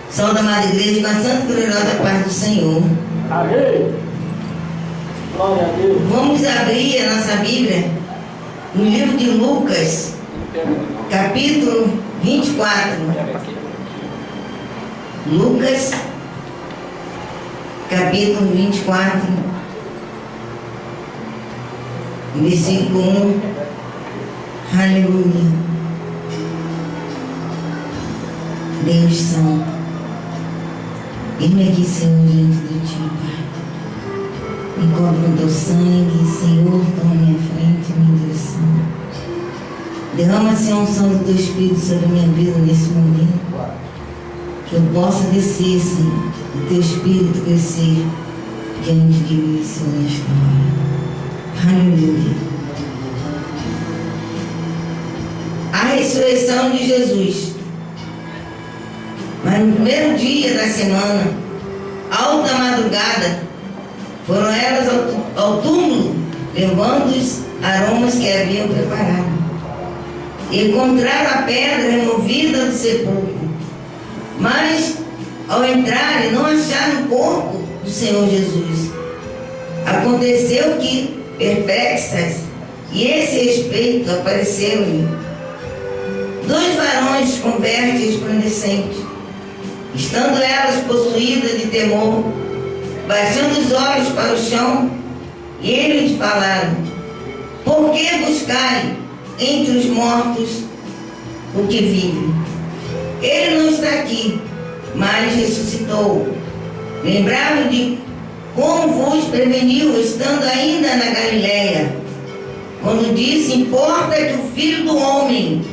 Saúde, amada igreja, com a santa e gloriosa paz do Senhor. Amém. Glória a Deus. Vamos abrir a nossa Bíblia no livro de Lucas, capítulo 24. Lucas, capítulo 24, versículo 1. Aleluia. Deus Santo, irme aqui, Senhor, diante de Ti, Pai. Me cobre com Teu sangue, Senhor, toma minha frente, minha direção. Derrama, Senhor, a unção do Teu Espírito sobre a minha vida nesse momento. Que eu possa descer, Senhor, o Teu Espírito crescer diante de mim, Senhor, nesta hora. Aleluia. A ressurreição de Jesus. Mas no primeiro dia da semana, alta madrugada, foram elas ao túmulo, levando os aromas que haviam preparado. E encontraram a pedra removida do sepulcro. Mas, ao entrarem, não acharam o corpo do Senhor Jesus. Aconteceu que, perplexas, e esse respeito apareceram-lhe dois varões com vestes resplandecentes. Estando elas possuídas de temor, baixando os olhos para o chão, e eles falaram: por que buscarem entre os mortos o que vive? Ele não está aqui, mas ressuscitou. Lembraram de como vos preveniu, estando ainda na Galileia, quando disse: importa que o Filho do Homem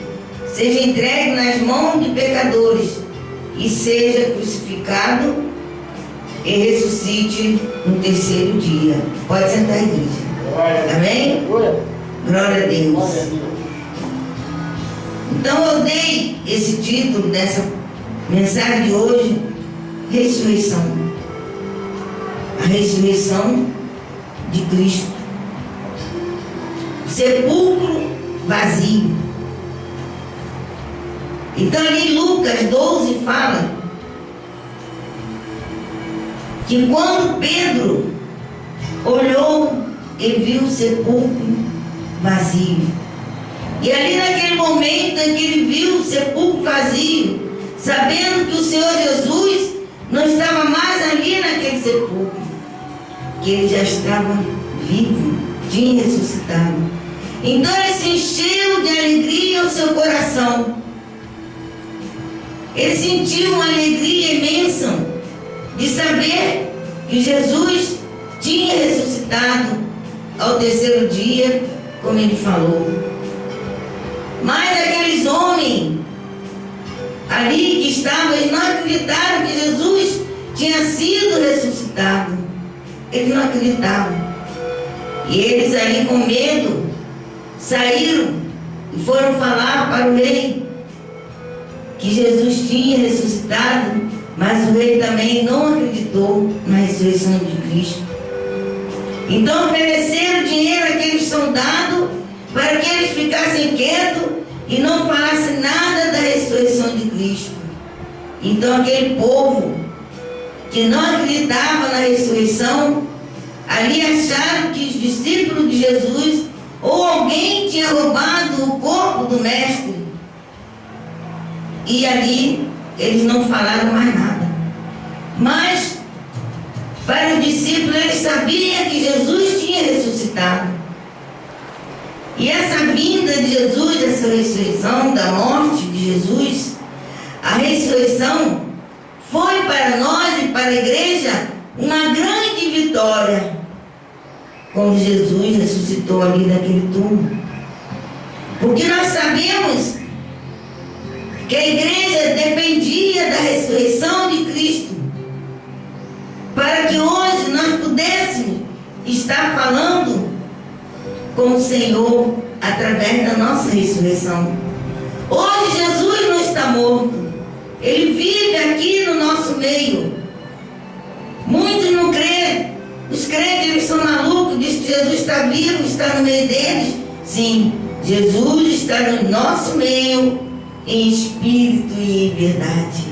seja entregue nas mãos de pecadores e seja crucificado e ressuscite no terceiro dia. Pode sentar, igreja. Amém? Glória a Deus. Então eu dei esse título dessa mensagem de hoje: ressurreição. A ressurreição de Cristo. Sepulcro vazio. Então ali em Lucas 12 fala que quando Pedro olhou e viu o sepulcro vazio, e ali naquele momento em que ele viu o sepulcro vazio, sabendo que o Senhor Jesus não estava mais ali naquele sepulcro, que ele já estava vivo, tinha ressuscitado, então ele se encheu de alegria o seu coração. Ele sentiu uma alegria imensa de saber que Jesus tinha ressuscitado ao terceiro dia, como ele falou. Mas aqueles homens ali que estavam, eles não acreditaram que Jesus tinha sido ressuscitado. Eles não acreditavam. E eles ali com medo saíram e foram falar para o rei que Jesus tinha ressuscitado, mas o rei também não acreditou na ressurreição de Cristo. Então ofereceram dinheiro àqueles soldados para que eles ficassem quietos e não falassem nada da ressurreição de Cristo. Então aquele povo que não acreditava na ressurreição, ali acharam que os discípulos de Jesus ou alguém tinha roubado o corpo do mestre. E ali eles não falaram mais nada. Mas para os discípulos, eles sabiam que Jesus tinha ressuscitado. E essa vinda de Jesus, essa ressurreição da morte de Jesus, a ressurreição foi para nós e para a igreja uma grande vitória. Quando Jesus ressuscitou ali naquele túmulo. Porque nós sabemos que a igreja dependia da ressurreição de Cristo para que hoje nós pudéssemos estar falando com o Senhor através da nossa ressurreição. Hoje Jesus não está morto, Ele vive aqui no nosso meio. Muitos não creem, os crentes eles são malucos, dizem que Jesus está vivo, está no meio deles. Sim, Jesus está no nosso meio em espírito e em verdade.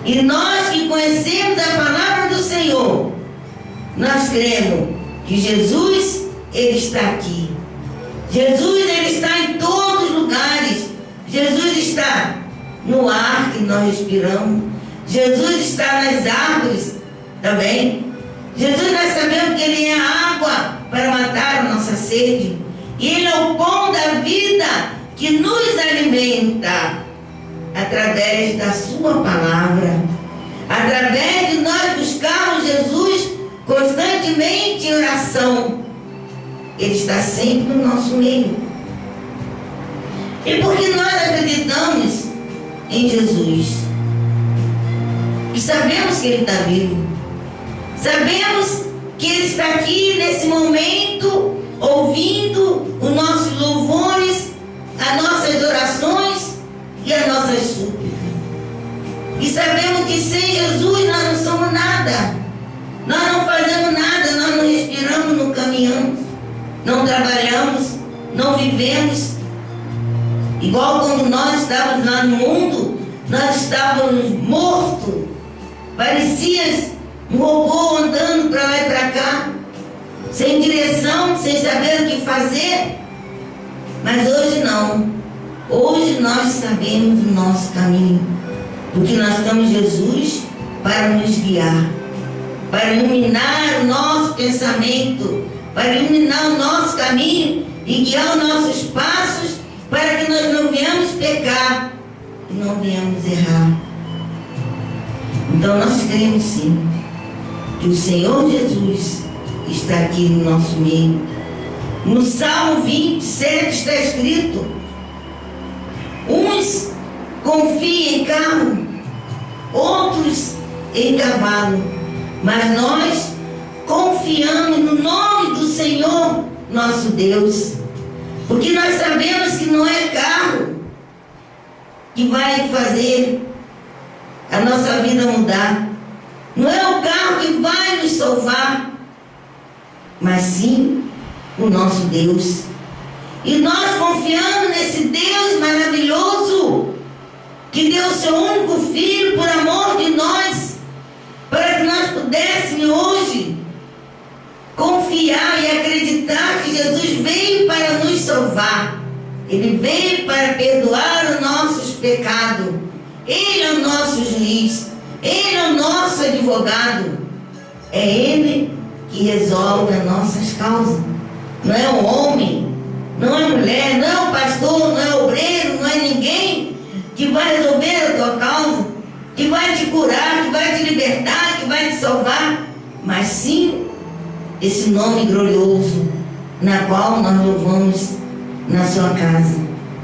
E nós que conhecemos a palavra do Senhor, nós cremos que Jesus, Ele está aqui. Jesus, Ele está em todos os lugares. Jesus está no ar que nós respiramos. Jesus está nas árvores também. Jesus, nós sabemos que Ele é a água para matar a nossa sede. E Ele é o pão da vida que nos alimenta através da sua palavra. Através de nós buscarmos Jesus constantemente em oração. Ele está sempre no nosso meio. E porque nós acreditamos em Jesus, e sabemos que Ele está vivo, sabemos que Ele está aqui nesse momento, ouvindo os nossos louvores, as nossas orações e as nossas súplicas. E sabemos que sem Jesus nós não somos nada. Nós não fazemos nada, nós não respiramos, não caminhamos, não trabalhamos, não vivemos. Igual quando nós estávamos lá no mundo, nós estávamos mortos. Parecia um robô andando para lá e para cá, sem direção, sem saber o que fazer. Mas hoje não. Hoje nós sabemos o nosso caminho, porque nós temos Jesus para nos guiar, para iluminar o nosso pensamento, para iluminar o nosso caminho e guiar os nossos passos, para que nós não venhamos pecar e não venhamos errar. Então nós cremos sim que o Senhor Jesus está aqui no nosso meio. No Salmo 27 está escrito: uns confiam em carro, outros em cavalo, mas nós confiamos no nome do Senhor nosso Deus, porque nós sabemos que não é carro que vai fazer a nossa vida mudar, não é o carro que vai nos salvar, mas sim o nosso Deus. E nós confiamos nesse Deus maravilhoso, que deu o seu único Filho por amor de nós, para que nós pudéssemos hoje confiar e acreditar que Jesus veio para nos salvar. Ele veio para perdoar os nossos pecados. Ele é o nosso juiz, Ele é o nosso advogado. É Ele que resolve as nossas causas. Não é um homem, não é mulher, não é um pastor, não é obreiro, não é ninguém que vai resolver a tua causa, que vai te curar, que vai te libertar, que vai te salvar, mas sim esse nome glorioso na qual nós louvamos na sua casa,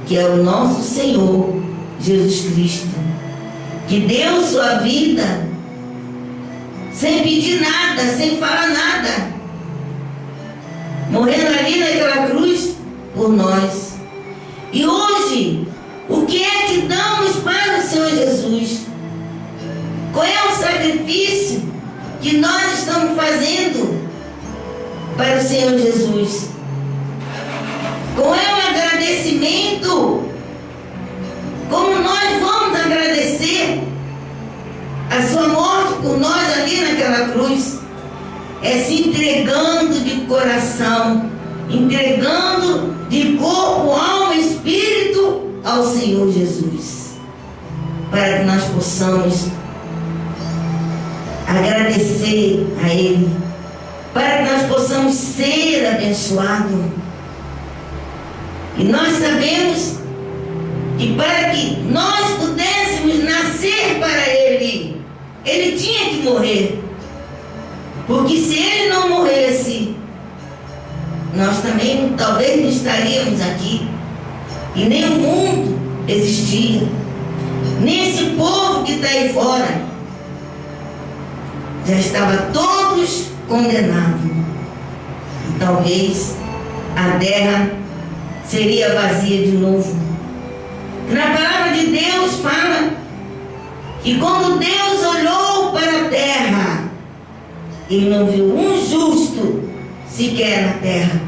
que é o nosso Senhor Jesus Cristo, que deu sua vida sem pedir nada, sem falar nada, morrendo ali naquela cruz por nós. E hoje, o que é que damos para o Senhor Jesus? Qual é o sacrifício que nós estamos fazendo para o Senhor Jesus? Qual é o agradecimento? Como nós vamos agradecer a sua morte por nós ali naquela cruz? É se entregando de coração, entregando de corpo, alma e espírito ao Senhor Jesus, para que nós possamos agradecer a Ele, para que nós possamos ser abençoados. E nós sabemos que para que nós pudéssemos nascer para Ele, Ele tinha que morrer. Porque se Ele não morresse, nós também talvez não estaríamos aqui. E nem o mundo existia. Nem esse povo que está aí fora. Já estava todos condenados. E talvez a terra seria vazia de novo. Na palavra de Deus fala que quando Deus olhou para a terra, Ele não viu um justo sequer na terra,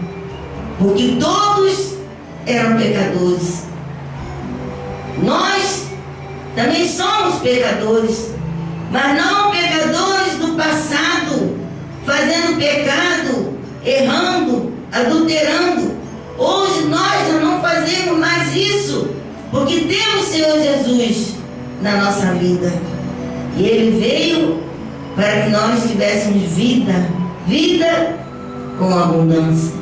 porque todos eram pecadores. Nós também somos pecadores, mas não pecadores do passado, fazendo pecado, errando, adulterando. Hoje nós já não fazemos mais isso, porque temos o Senhor Jesus na nossa vida. E Ele veio para que nós tivéssemos vida com abundância.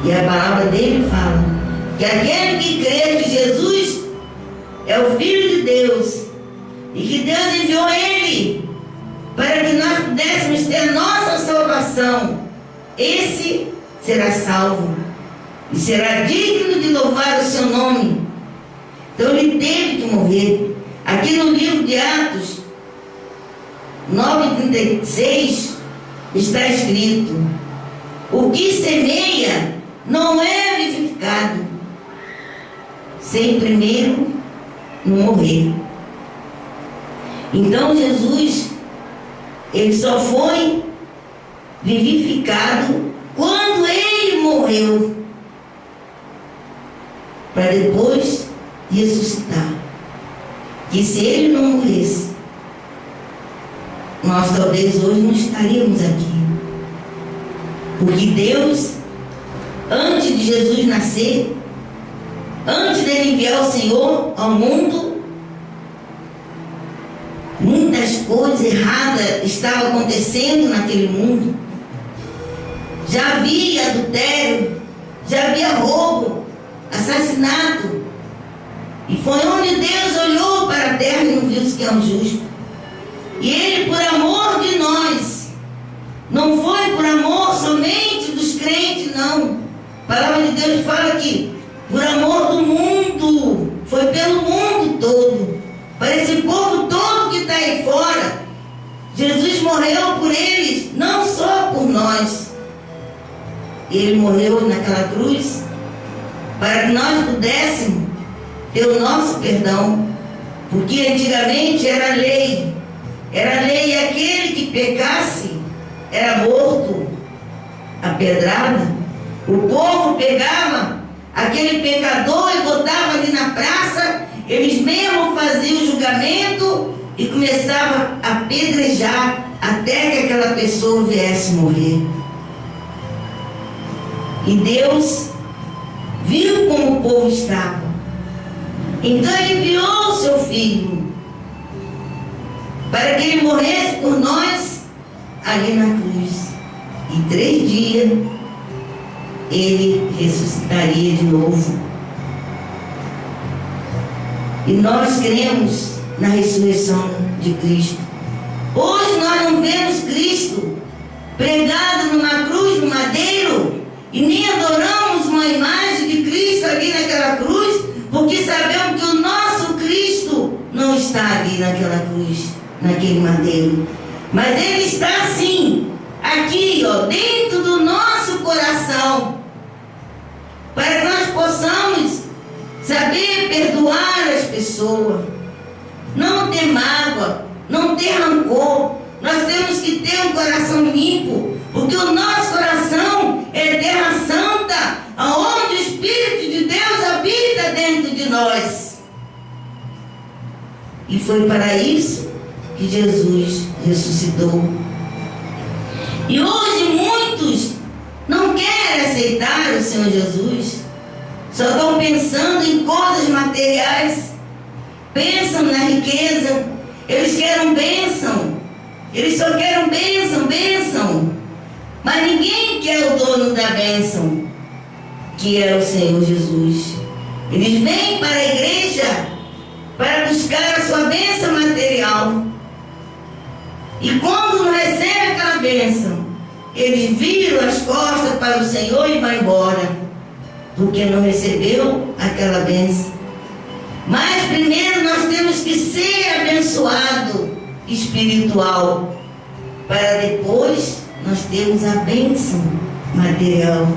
E a palavra dele fala que aquele que crê que Jesus é o Filho de Deus e que Deus enviou Ele para que nós pudéssemos ter nossa salvação, esse será salvo e será digno de louvar o seu nome. Então ele teve que morrer. Aqui no livro de Atos 9:36 está escrito: o que semeia não é vivificado sem primeiro não morrer. Então Jesus, ele só foi vivificado quando ele morreu, para depois ressuscitar. Que se ele não morresse, nós talvez hoje não estaríamos aqui. Porque Deus, antes de Jesus nascer, antes dele enviar o Senhor ao mundo, muitas coisas erradas estavam acontecendo naquele mundo. Já havia adultério, já havia roubo, assassinato. E foi onde Deus olhou para a terra e não viu que é um justo. E Ele, por amor de nós, não foi por amor somente dos crentes, não. A palavra de Deus fala que por amor do mundo, foi pelo mundo todo, para esse povo todo que está aí fora. Jesus morreu por eles, não só por nós. Ele morreu naquela cruz para que nós pudéssemos ter o nosso perdão, porque antigamente era lei, e aquele que pecasse era morto, apedrada. O povo pegava aquele pecador e botava ali na praça, eles mesmos faziam o julgamento e começavam a apedrejar até que aquela pessoa viesse morrer. E Deus viu como o povo estava. Então Ele enviou o seu Filho para que Ele morresse por nós ali na cruz. E 3 dias Ele ressuscitaria de novo. E nós cremos na ressurreição de Cristo. Hoje nós não vemos Cristo pregado numa cruz, no madeiro, e nem adoramos uma imagem de Cristo ali naquela cruz, porque sabemos que o nosso Cristo não está ali naquela cruz, naquele madeiro. Mas Ele está sim, aqui, dentro do nosso coração, para que nós possamos saber perdoar as pessoas, não ter mágoa, não ter rancor. Nós temos que ter um coração limpo, porque o nosso coração é terra santa, aonde o Espírito de Deus habita dentro de nós. E foi para isso que Jesus ressuscitou. E hoje muitos não querem aceitar o Senhor Jesus, só estão pensando em coisas materiais, pensam na riqueza, eles querem bênção, eles só querem bênção, mas ninguém quer o dono da bênção, que é o Senhor Jesus. Eles vêm para a igreja para buscar a sua bênção material, e quando não recebem aquela bênção, eles viram as costas para o Senhor e vão embora, porque não recebeu aquela bênção. Mas primeiro nós temos que ser abençoado espiritual, para depois nós termos a bênção material.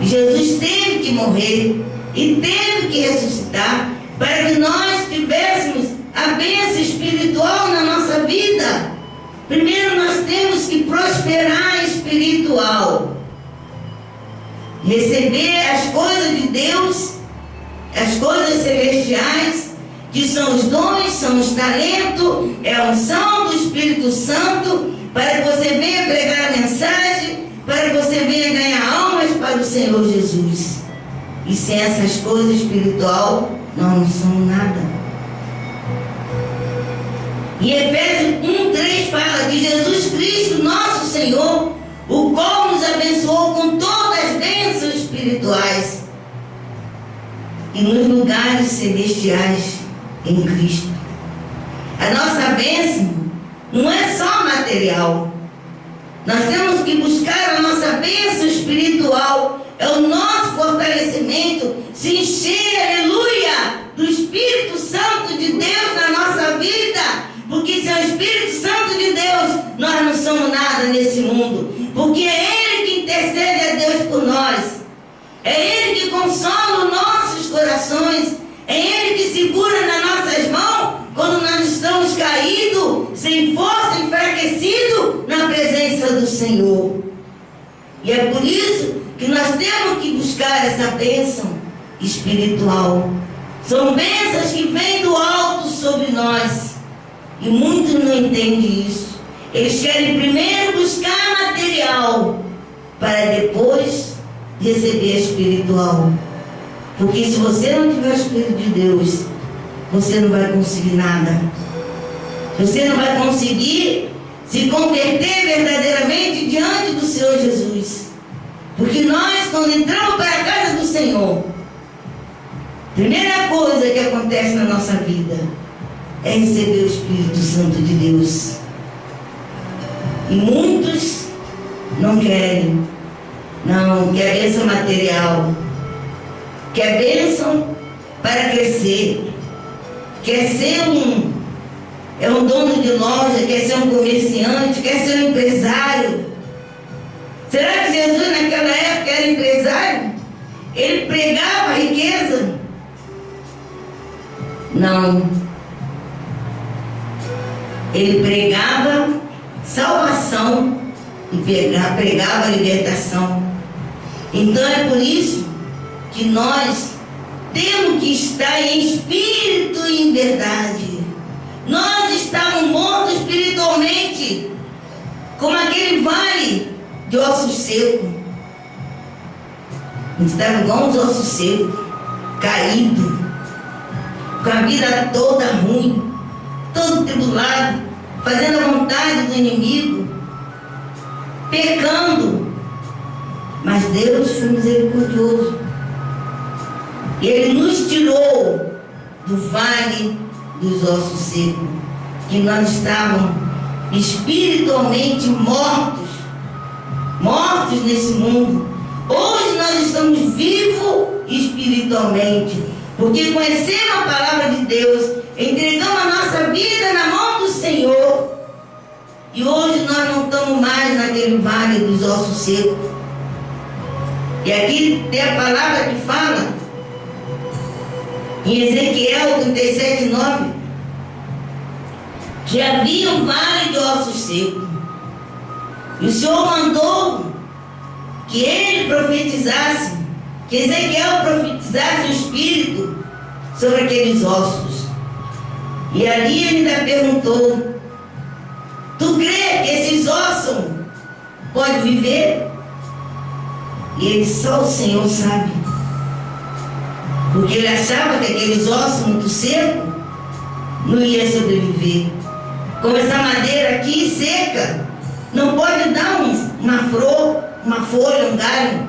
Jesus teve que morrer e teve que ressuscitar para que nós tivéssemos a bênção espiritual na nossa vida. Primeiro nós temos que prosperar espiritual, receber as coisas de Deus, as coisas celestiais, que são os dons, são os talentos, é a unção do Espírito Santo, para que você venha pregar a mensagem, para que você venha ganhar almas para o Senhor Jesus. E sem essas coisas espiritual, nós não somos nada. E Efésios 1:3 fala que Jesus Cristo, nosso Senhor, o qual nos abençoou com todas as bênçãos espirituais e nos lugares celestiais em Cristo. A nossa bênção não é só material. Nós temos que buscar a nossa bênção espiritual. É o nosso fortalecimento, se encher, aleluia, do Espírito Santo de Deus na nossa vida. Porque sem o Espírito Santo de Deus, nós não somos nada nesse mundo. Porque é Ele que intercede a Deus por nós. É Ele que consola os nossos corações. É Ele que segura nas nossas mãos quando nós estamos caídos, sem força, enfraquecidos na presença do Senhor. E é por isso que nós temos que buscar essa bênção espiritual. São bênçãos que vêm do alto sobre nós. E muitos não entendem isso. Eles querem primeiro buscar material, para depois receber espiritual. Porque se você não tiver o Espírito de Deus, você não vai conseguir nada. Você não vai conseguir se converter verdadeiramente diante do Senhor Jesus. Porque nós, quando entramos para a casa do Senhor, primeira coisa que acontece na nossa vida é receber o Espírito Santo de Deus. E muitos não querem. Não, quer bênção material. Quer bênção para crescer. Quer ser um dono de loja, quer ser um comerciante, quer ser um empresário. Será que Jesus naquela época era empresário? Ele pregava a riqueza? Não. Ele pregava salvação e pregava a libertação. Então é por isso que nós temos que estar em espírito e em verdade. Nós estamos mortos espiritualmente, como aquele vale de ossos secos. Estava igual uns ossos secos, caídos, com a vida toda ruim, todo tribulado, fazendo a vontade do inimigo, pecando. Mas Deus foi misericordioso. E Ele nos tirou do vale dos ossos secos, que nós estávamos espiritualmente mortos nesse mundo. Hoje nós estamos vivos espiritualmente, porque conhecemos a palavra de Deus, entregamos a nossa vida na mão do Senhor, e hoje nós não estamos mais naquele vale dos ossos secos. E aqui tem a palavra que fala em Ezequiel 37:9, que havia um vale de ossos secos, e o Senhor mandou que ele profetizasse, que Ezequiel profetizasse o Espírito sobre aqueles ossos. E ali ele ainda perguntou: tu crê que esses ossos podem viver? E ele: só o Senhor sabe. Porque ele achava que aqueles ossos muito secos não iam sobreviver. Como essa madeira aqui seca, não pode dar uma flor, uma folha, um galho.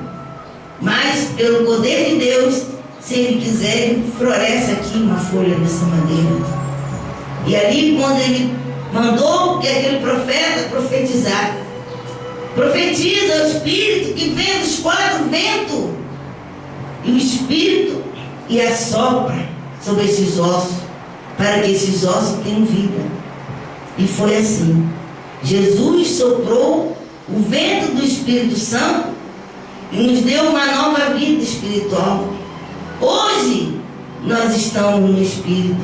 Mas pelo poder de Deus, se Ele quiser, Ele floresce aqui uma folha dessa madeira. E ali, quando Ele mandou que aquele profeta profetizar, profetiza o Espírito que vem dos quatro ventos, e o Espírito e assopra sobre esses ossos, para que esses ossos tenham vida. E foi assim. Jesus soprou o vento do Espírito Santo e nos deu uma nova vida espiritual. Hoje nós estamos no Espírito.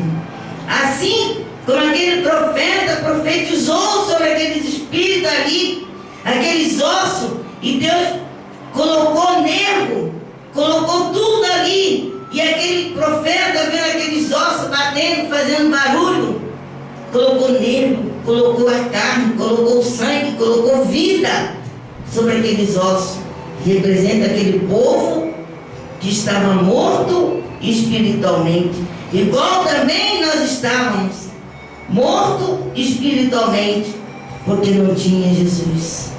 Assim como aquele profeta profetizou sobre aqueles espíritos ali, aqueles ossos, e Deus colocou nervo, colocou tudo ali, E aquele profeta, vendo aqueles ossos batendo, fazendo barulho, colocou nervo, colocou a carne, colocou o sangue, colocou vida sobre aqueles ossos. Representa aquele povo que estava morto espiritualmente, igual também nós estávamos mortos espiritualmente, porque não tinha Jesus.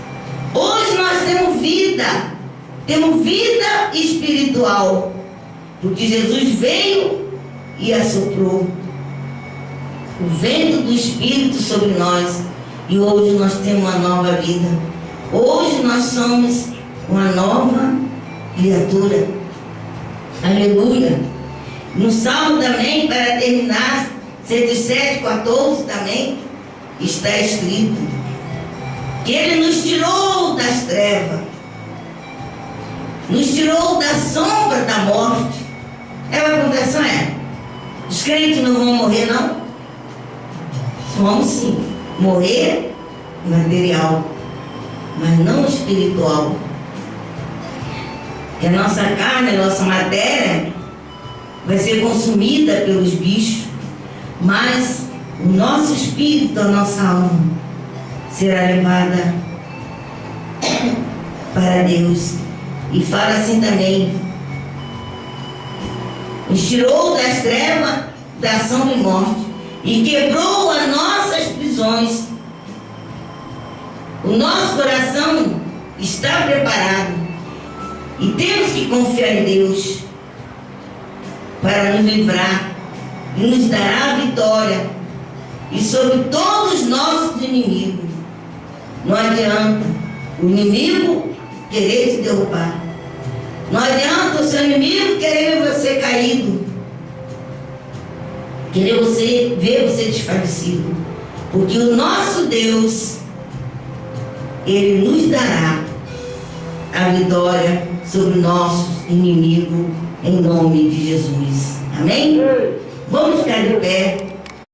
Hoje nós temos vida espiritual, porque Jesus veio e assoprou o vento do Espírito sobre nós, e hoje nós temos uma nova vida. Hoje nós somos uma nova criatura. Aleluia. No Salmo também, para terminar, 107:14 também está escrito que Ele nos tirou das trevas, nos tirou da sombra da morte. A perguntação é: os crentes não vão morrer, não? Vamos sim, morrer material, mas não espiritual. Que a nossa carne, a nossa matéria vai ser consumida pelos bichos, mas o nosso espírito, a nossa alma será levada para Deus. E fala assim também: nos tirou das trevas, da ação de morte, e quebrou as nossas prisões. O nosso coração está preparado e temos que confiar em Deus para nos livrar e nos dará a vitória e sobre todos os nossos inimigos. Não adianta o inimigo querer te derrubar. Não adianta o seu inimigo querer ver você caído, querer ver você desfalecido, porque o nosso Deus, Ele nos dará a vitória sobre nossos inimigos, em nome de Jesus. Amém? Vamos ficar de pé.